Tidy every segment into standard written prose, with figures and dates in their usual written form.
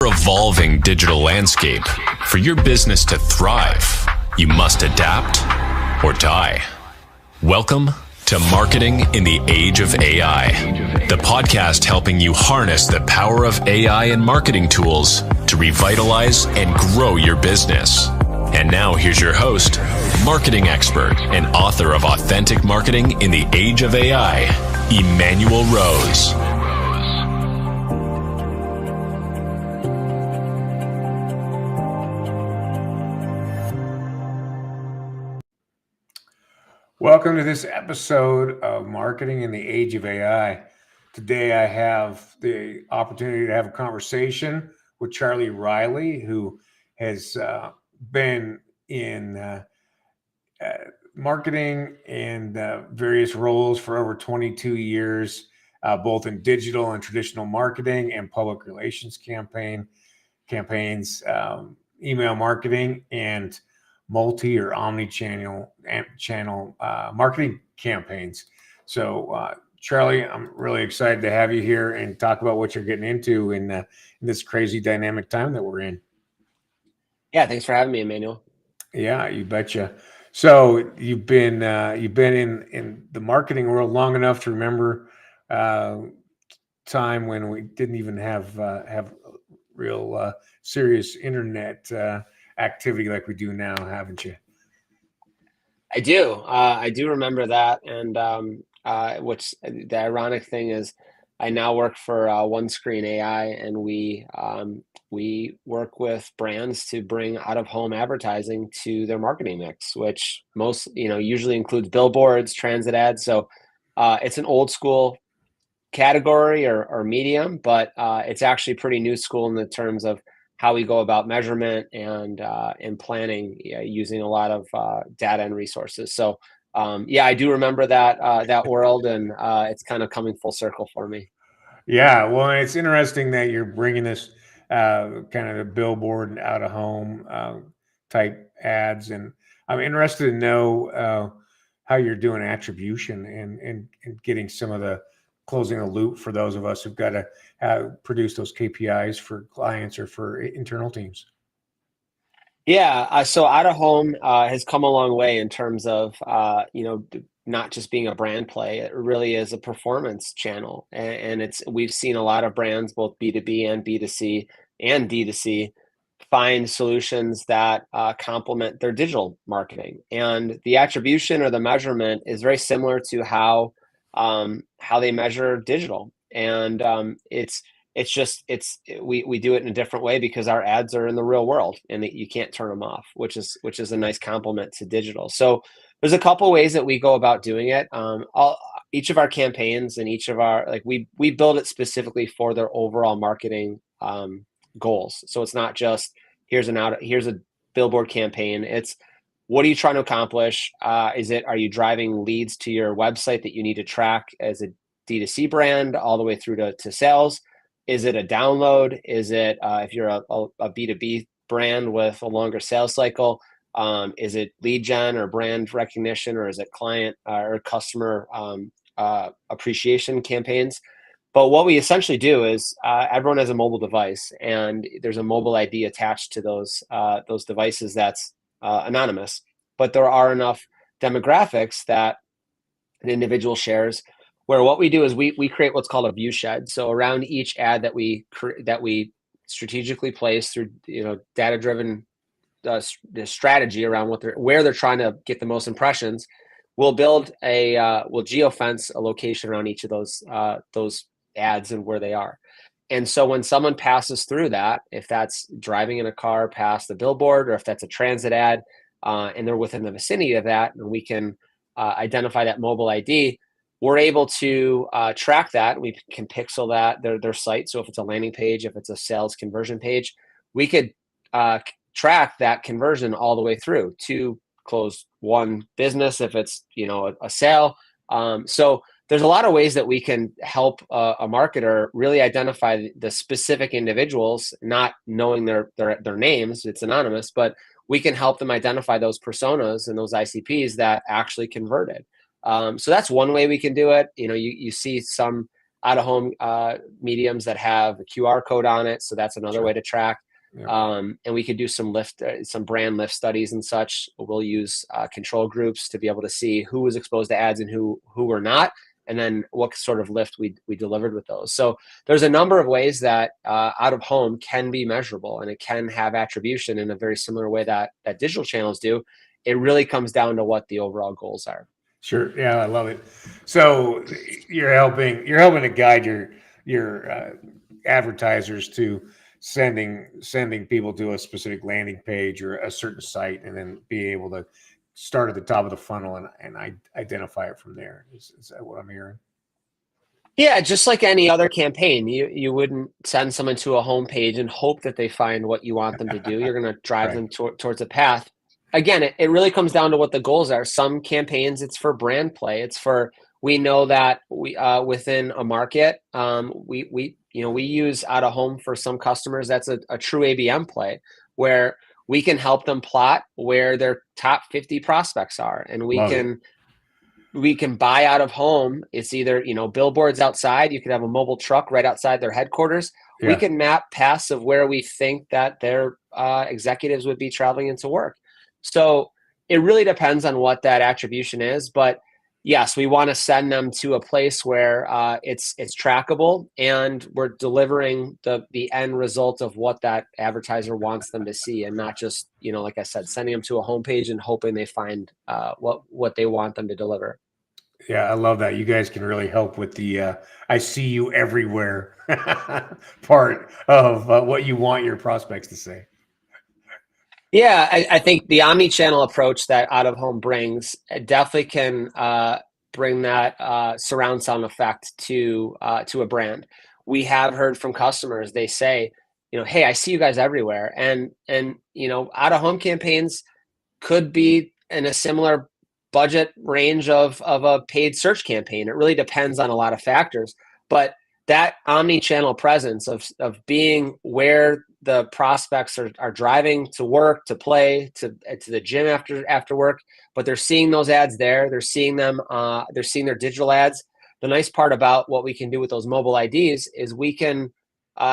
ever-evolving digital landscape, for your business to thrive, you must adapt or die. Welcome to Marketing in the Age of AI, the podcast helping you harness the power of AI and marketing tools to revitalize and grow your business. And now here's your host, marketing expert and author of Authentic Marketing in the Age of AI, Emmanuel Rose. Welcome to this episode of Marketing in the Age of AI. Today I have the opportunity to have a conversation with Charlie Riley, who has been in marketing and various roles for over 22 years, both in digital and traditional marketing and public relations campaigns, email marketing, and multi or omni-channel marketing campaigns. So, Charlie, I'm really excited to have you here and talk about what you're getting into in this crazy dynamic time that we're in. Yeah, thanks for having me, Emmanuel. Yeah, you betcha. So you've been in the marketing world long enough to remember time when we didn't even have real serious internet activity like we do now, haven't you? I do. I do remember that. And what's the ironic thing is I now work for OneScreen AI, and we work with brands to bring out-of-home advertising to their marketing mix, which usually includes billboards, transit ads. So it's an old school category or medium, but it's actually pretty new school in the terms of how we go about measurement and planning using a lot of data and resources. So I do remember that world, and it's kind of coming full circle for me. Yeah, well, it's interesting that you're bringing this kind of the billboard out of home type ads, and I'm interested to know how you're doing attribution and getting some of the closing the loop for those of us who've got to produce those KPIs for clients or for internal teams. Yeah, so out of home has come a long way in terms of not just being a brand play. It really is a performance channel, and we've seen a lot of brands, both B2B and B2C and D2C, find solutions that complement their digital marketing. And the attribution or the measurement is very similar to how they measure digital, and we do it in a different way because our ads are in the real world and you can't turn them off, which is a nice complement to digital. So there's a couple ways that we go about doing it. Each of our campaigns and each of our we build it specifically for their overall marketing goals. So it's not just here's a billboard campaign. It's what are you trying to accomplish? Are you driving leads to your website that you need to track as a D2C brand all the way through to sales? Is it a download? Is it if you're a B2B brand with a longer sales cycle? Is it lead gen or brand recognition, or is it client or customer appreciation campaigns? But what we essentially do is everyone has a mobile device, and there's a mobile ID attached to those devices that's anonymous. But there are enough demographics that an individual shares, where what we do is we create what's called a view shed. So around each ad that we strategically place through data-driven strategy around where they're trying to get the most impressions, we'll geofence a location around each of those ads and where they are. And so when someone passes through that, if that's driving in a car past the billboard, or if that's a transit ad, and they're within the vicinity of that, and we can identify that mobile ID, we're able to track that. We can pixel that, their site. So if it's a landing page, if it's a sales conversion page, we could track that conversion all the way through to close one business if it's a sale. So there's a lot of ways that we can help a marketer really identify the specific individuals, not knowing their names. It's anonymous, but we can help them identify those personas and those ICPs that actually converted. So that's one way we can do it. You see some out of home mediums that have a QR code on it. So that's another way to track. Yeah. And we could do some brand lift studies and such. We'll use control groups to be able to see who was exposed to ads and who were not, and then what sort of lift we delivered with those. So there's a number of ways that out of home can be measurable, and it can have attribution in a very similar way that digital channels do. It really comes down to what the overall goals are. Sure. Yeah, I love it. So you're helping to guide your advertisers to sending people to a specific landing page or a certain site, and then be able to start at the top of the funnel and identify it from there. Is that what I'm hearing? Yeah, just like any other campaign, you wouldn't send someone to a homepage and hope that they find what you want them to do. You're going to drive them towards a path. Again, it really comes down to what the goals are. Some campaigns, it's for brand play. It's for, we know that we within a market, we use out of home for some customers. That's a true ABM play where we can help them plot where their top 50 prospects are, and we can buy out of home. It's either, billboards outside. You could have a mobile truck right outside their headquarters. Yeah. We can map paths of where we think that their executives would be traveling into work. So it really depends on what that attribution is. But yes, we want to send them to a place where it's trackable, and we're delivering the end result of what that advertiser wants them to see, and not just, like I said, sending them to a homepage and hoping they find what they want them to deliver. Yeah, I love that. You guys can really help with the I see you everywhere part of what you want your prospects to say. Yeah, I think the omni-channel approach that out of home brings definitely can bring that surround sound effect to a brand. We have heard from customers. They say, hey, I see you guys everywhere, and out of home campaigns could be in a similar budget range of a paid search campaign. It really depends on a lot of factors, but that omni-channel presence of being where the prospects are driving to work, to play, to the gym after work, but they're seeing those ads there. They're seeing them. They're seeing their digital ads. The nice part about what we can do with those mobile IDs is we can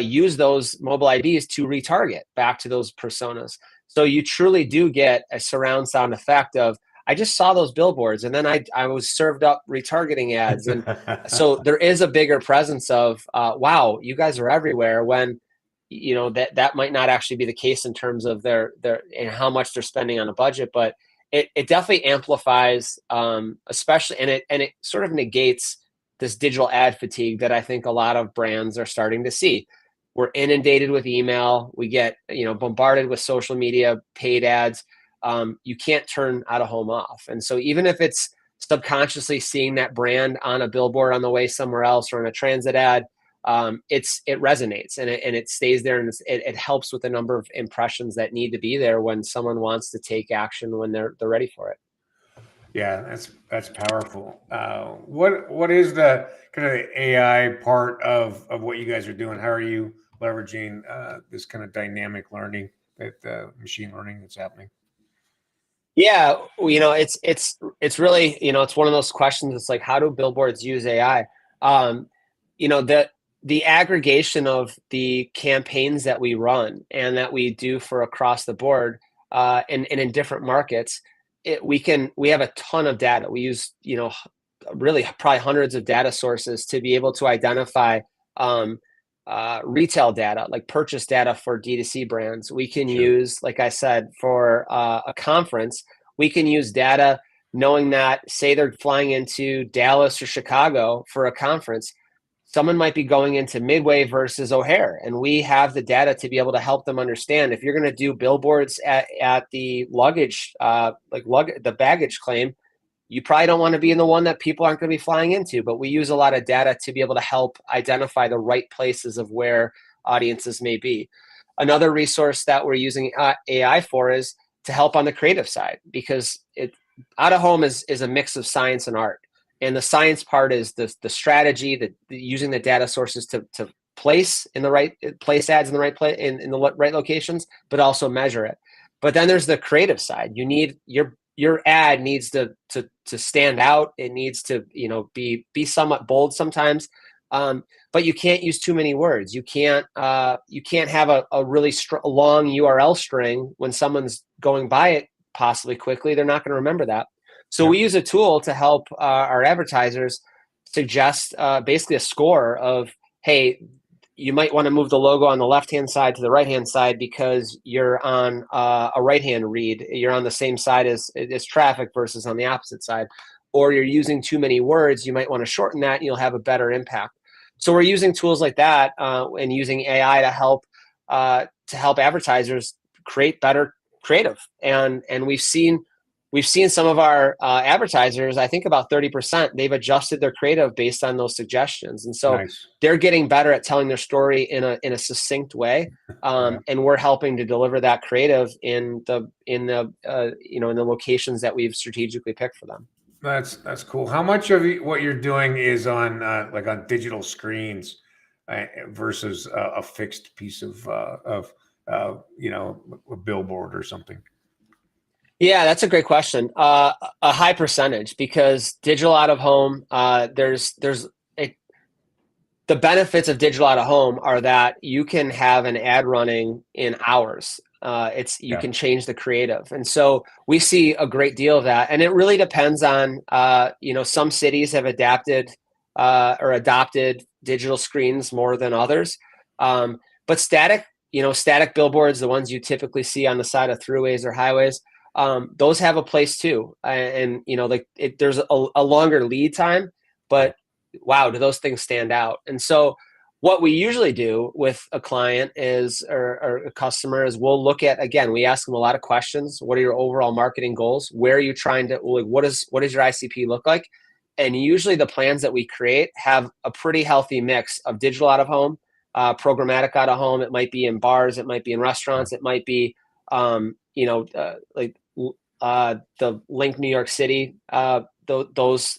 use those mobile IDs to retarget back to those personas. So you truly do get a surround sound effect of, I just saw those billboards, and then I was served up retargeting ads. And so there is a bigger presence of, wow, you guys are everywhere, when, that might not actually be the case in terms of their and how much they're spending on a budget, but it definitely amplifies, especially, and it sort of negates this digital ad fatigue that I think a lot of brands are starting to see. We're inundated with email. We get, bombarded with social media, paid ads. You can't turn out of home off. And so even if it's subconsciously seeing that brand on a billboard on the way somewhere else or in a transit ad, it resonates and it stays there, and it helps with the number of impressions that need to be there when someone wants to take action when they're ready for it. Yeah, that's powerful. What is the kind of the AI part of what you guys are doing? How are you leveraging this kind of dynamic learning, that machine learning that's happening? Yeah, it's really, it's one of those questions. It's like, how do billboards use AI? The aggregation of the campaigns that we run and that we do for across the board, and in different markets, we have a ton of data. We use, really probably hundreds of data sources to be able to identify retail data, like purchase data for D2C brands. We can use, like I said, for a conference, we can use data knowing that, say they're flying into Dallas or Chicago for a conference, someone might be going into Midway versus O'Hare, and we have the data to be able to help them understand if you're going to do billboards at the luggage, the baggage claim, you probably don't want to be in the one that people aren't going to be flying into. But we use a lot of data to be able to help identify the right places of where audiences may be. Another resource that we're using AI for is to help on the creative side, because out of home is a mix of science and art. And the science part is the strategy, using the data sources to place ads in the right place in the right locations, but also measure it. But then there's the creative side. You need your ad needs to stand out. It needs to be somewhat bold sometimes. But you can't use too many words. You can't have a really long URL string when someone's going by it possibly quickly. They're not going to remember that. So we use a tool to help our advertisers suggest basically a score of, hey, you might want to move the logo on the left-hand side to the right-hand side because you're on a right-hand read. You're on the same side as traffic versus on the opposite side. Or you're using too many words, you might want to shorten that and you'll have a better impact. So we're using tools like that and using AI to help advertisers create better creative. And we've seen some of our advertisers, I think about 30%, they've adjusted their creative based on those suggestions. And so they're getting better at telling their story in a succinct way. And we're helping to deliver that creative in the locations that we've strategically picked for them. That's cool. How much of what you're doing is on on digital screens versus a fixed piece of a billboard or something? Yeah, that's a great question. A high percentage, because digital out of home, the benefits of digital out of home are that you can have an ad running in hours. You can change the creative. And so we see a great deal of that. And it really depends on, some cities have adapted or adopted digital screens more than others. But static billboards, the ones you typically see on the side of throughways or highways, those have a place too. And there's a longer lead time, but wow, do those things stand out? And so what we usually do with a client or a customer is we'll look at, again, we ask them a lot of questions. What are your overall marketing goals? Where are you trying to, what does your ICP look like? And usually the plans that we create have a pretty healthy mix of digital out of home, programmatic out of home. It might be in bars. It might be in restaurants. It might be, the Link New York City, those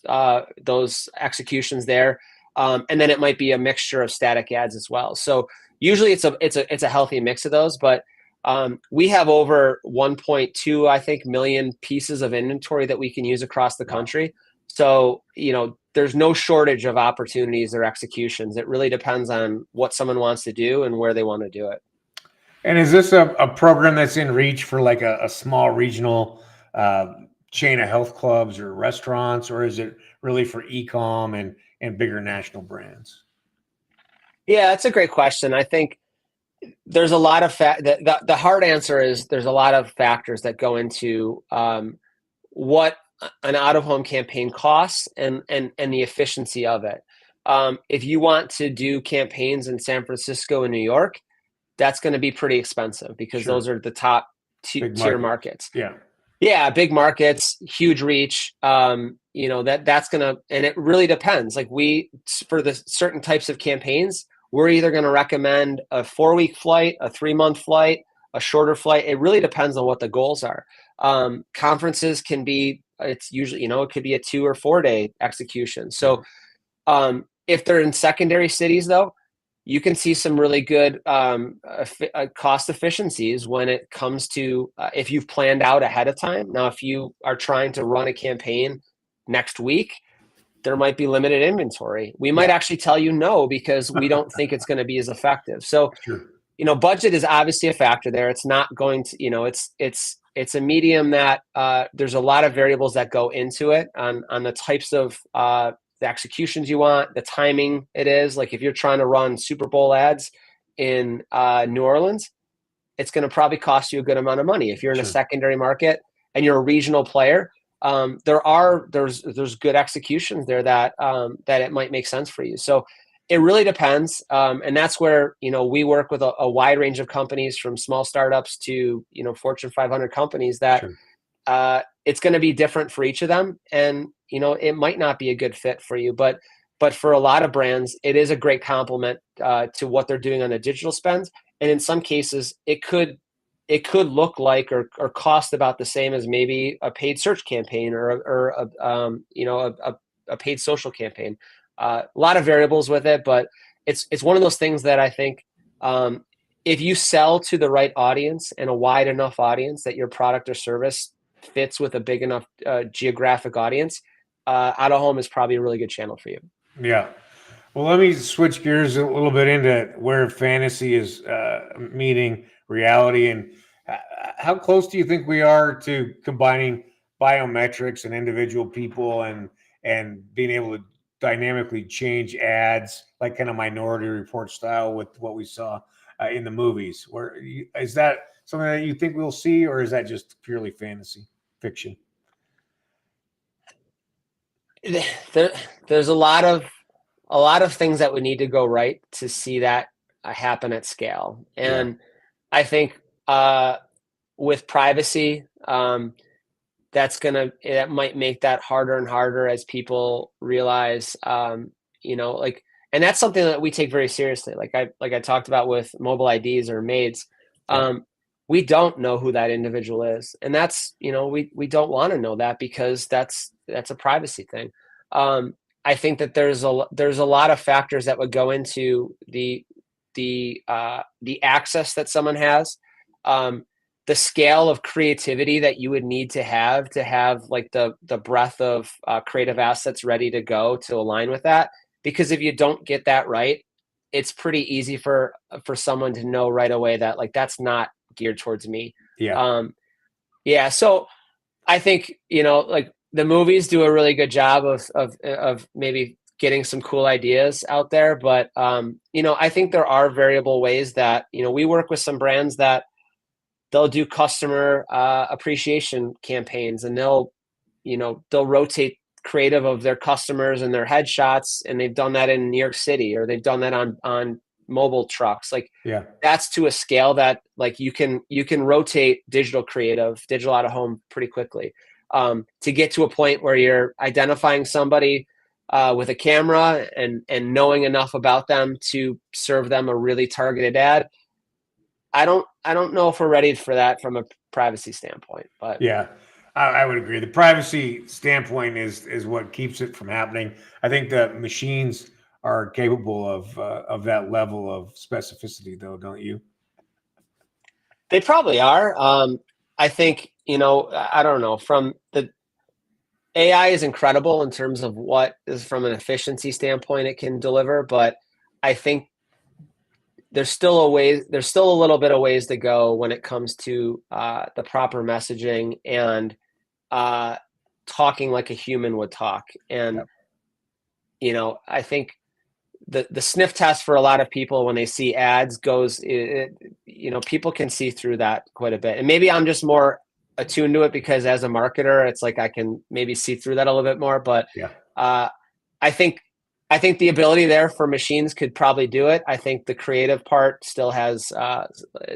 executions there. And then it might be a mixture of static ads as well. So usually it's a healthy mix of those, but we have over 1.2, I think, million pieces of inventory that we can use across the country. So, there's no shortage of opportunities or executions. It really depends on what someone wants to do and where they want to do it. And is this a program that's in reach for like a small regional chain of health clubs or restaurants, or is it really for e-com and bigger national brands? Yeah, that's a great question. I think there's a lot of the hard answer is there's a lot of factors that go into what an out-of-home campaign costs and the efficiency of it. If you want to do campaigns in San Francisco and New York, that's going to be pretty expensive because those are the top tier markets. Yeah, big markets, huge reach. That's going to, and it really depends. Like for the certain types of campaigns, we're either going to recommend a 4-week flight, a 3-month flight, a shorter flight. It really depends on what the goals are. Conferences can be, it's usually, it could be a 2 or 4 day execution. So if they're in secondary cities though, you can see some really good cost efficiencies when it comes to if you've planned out ahead of time. Now, if you are trying to run a campaign next week, there might be limited inventory. We might actually tell you no because we don't think it's going to be as effective. So, budget is obviously a factor there. It's not going to, it's a medium that there's a lot of variables that go into it on the types of the executions you want, the timing it is. Like if you're trying to run Super Bowl ads in New Orleans, it's going to probably cost you a good amount of money. If you're in a secondary market and you're a regional player, there's good executions there that it might make sense for you. So it really depends. And that's where, we work with a wide range of companies from small startups to, Fortune 500 companies that it's going to be different for each of them. And, it might not be a good fit for you, but for a lot of brands, it is a great complement to what they're doing on the digital spend. And in some cases, it could look like or cost about the same as maybe a paid search campaign or a paid social campaign. A lot of variables with it, but it's one of those things that I think if you sell to the right audience and a wide enough audience that your product or service fits with a big enough geographic audience, out of home is probably a really good channel for you. Yeah. Well, let me switch gears a little bit into where fantasy is meeting reality, and uh, how close do you think we are to combining biometrics and individual people, and being able to dynamically change ads, like kind of Minority Report style, with what we saw in the movies? Is that something that you think we'll see, or is that just purely fantasy fiction? There, there's a lot of things that would need to go right to see that happen at scale. Yeah, And I think with privacy, that might make that harder and harder as people realize, like, and that's something that we take very seriously. Like I talked about with mobile IDs or maids. yeah, Um, we don't know who that individual is, and that's, we don't want to know that because that's a privacy thing. I think that there's a lot of factors that would go into the access that someone has, um, the scale of creativity that you would need to have like the breadth of creative assets ready to go to align with that. Because if you don't get that right, it's pretty easy for someone to know right away that, like, that's not geared towards me. yeah. Um, yeah, so I think, like, the movies do a really good job of maybe getting some cool ideas out there, but I think there are variable ways that, we work with some brands that they'll do customer appreciation campaigns, and they'll rotate creative of their customers and their headshots, and they've done that in New York City, or they've done that on mobile trucks. Like, Yeah. that's to a scale that, like, you can rotate digital out of home pretty quickly, to get to a point where you're identifying somebody with a camera and knowing enough about them to serve them a really targeted ad. I don't know if we're ready for that from a privacy standpoint, but Yeah, I would agree. The privacy standpoint is what keeps it from happening. I think the machines are capable of that level of specificity, though, don't you? they probably are. I think, I don't know, from the AI is incredible in terms of what is, from an efficiency standpoint, it can deliver, but I think there's still a little bit of ways to go when it comes to the proper messaging and uh, talking like a human would talk. And, Yep. I think the sniff test for a lot of people when they see ads goes, people can see through that quite a bit. And maybe I'm just more attuned to it because as a marketer, it's like I can maybe see through that a little bit more. But Yeah. uh, I think the ability there for machines could probably do it. I think the creative part still has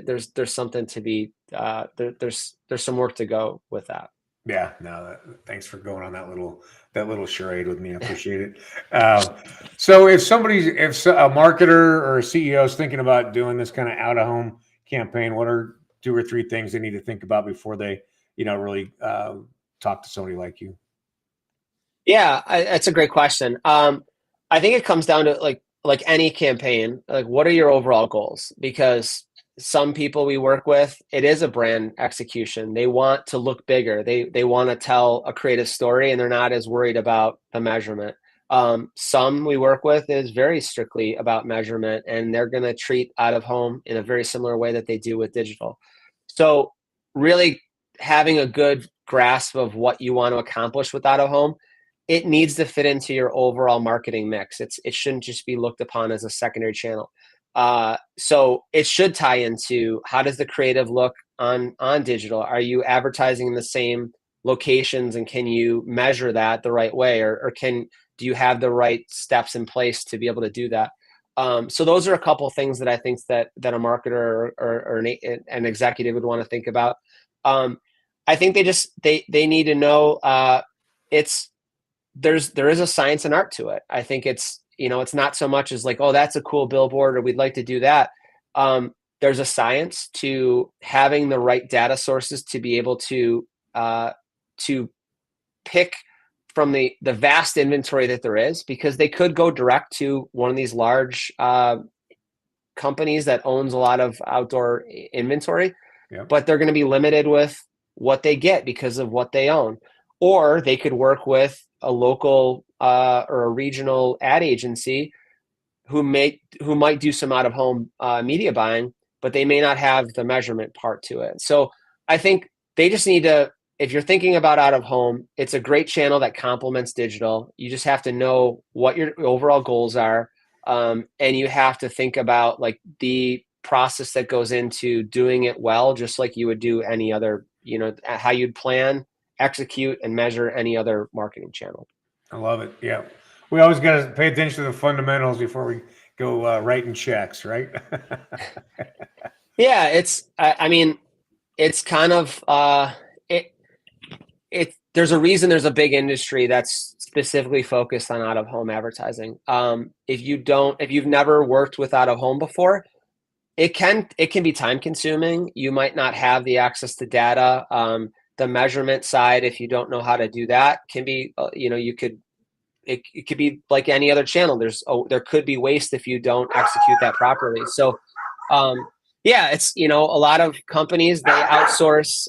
there's something to be there's some work to go with that. Yeah, no, thanks for going on that little charade with me. I appreciate it. Um, so if a marketer or a CEO is thinking about doing this kind of out of home campaign, what are two or three things they need to think about before they, really talk to somebody like you? Yeah, that's a great question. I think it comes down to, like any campaign, like, what are your overall goals? Because some people we work with, it is a brand execution. They want to look bigger. They want to tell a creative story, and they're not as worried about the measurement. Some we work with is very strictly about measurement, and they're going to treat out of home in a very similar way that they do with digital. So really having a good grasp of what you want to accomplish with out of home, it needs to fit into your overall marketing mix. It shouldn't just be looked upon as a secondary channel. So it should tie into, how does the creative look on digital? Are you advertising in the same locations, and can you measure that the right way, or do you have the right steps in place to be able to do that? So those are a couple of things that I think that a marketer or an executive would want to think about. Um, I think they need to know, it's there is a science and art to it. I think it's not so much as like, oh, that's a cool billboard, or we'd like to do that. There's a science to having the right data sources to be able to pick from the vast inventory that there is, because they could go direct to one of these large companies that owns a lot of outdoor inventory, Yeah. but they're going to be limited with what they get because of what they own. Or they could work with a local or a regional ad agency who might do some out of home media buying, but they may not have the measurement part to it. So I think they just need to, if you're thinking about out of home, it's a great channel that complements digital. You just have to know what your overall goals are. And you have to think about like the process that goes into doing it well, just like you would do any other, how you'd plan, execute, and measure any other marketing channel. I love it. Yeah. We always got to pay attention to the fundamentals before we go writing checks, right? Yeah, it's kind of, there's a reason there's a big industry that's specifically focused on out of home advertising. If you've never worked with out of home before, it can be time consuming. You might not have the access to data. The measurement side, if you don't know how to do that, can be, it could be like any other channel. There could be waste if you don't execute that properly. So, it's, a lot of companies, they outsource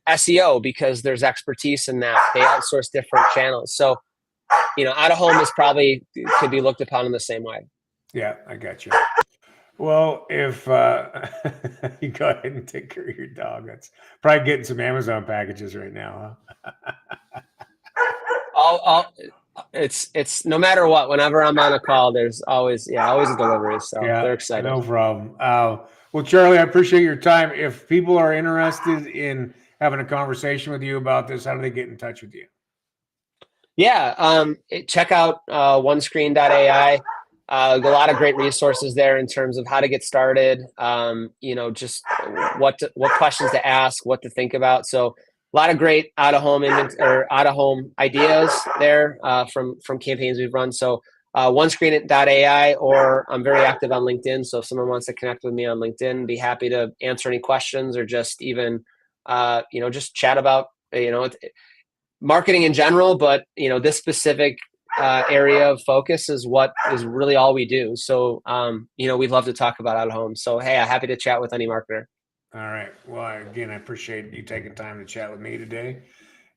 SEO because there's expertise in that. They outsource different channels. So, out of home could be looked upon in the same way. Yeah, I got you. Well, if you go ahead and take care of your dog, that's probably getting some Amazon packages right now, huh? It's no matter what, whenever I'm on a call, there's always a delivery. So yeah, they're excited. No problem. Well, Charlie, I appreciate your time. If people are interested in having a conversation with you about this, how do they get in touch with you? Yeah, check out onescreen.ai. A lot of great resources there in terms of how to get started. Just what questions to ask, what to think about. So a lot of great out of home ideas there from campaigns we've run. So onescreen.ai, or I'm very active on LinkedIn. So if someone wants to connect with me on LinkedIn, be happy to answer any questions, or just even just chat about marketing in general. But this specific area of focus is what is really all we do. So we'd love to talk about out of home. So hey, I'm happy to chat with any marketer. All right. Well, again, I appreciate you taking time to chat with me today,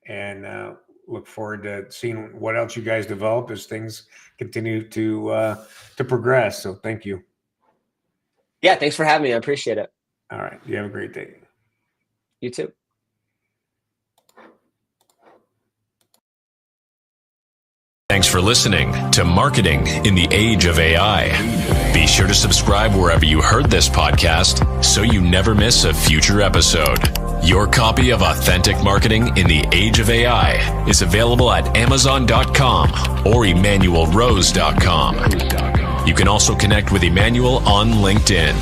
and look forward to seeing what else you guys develop as things continue to progress. So thank you. Yeah, thanks for having me. I appreciate it. All right. You have a great day. You too. Thanks for listening to Marketing in the Age of AI. Be sure to subscribe wherever you heard this podcast so you never miss a future episode. Your copy of Authentic Marketing in the Age of AI is available at Amazon.com or EmmanuelRose.com. You can also connect with Emmanuel on LinkedIn.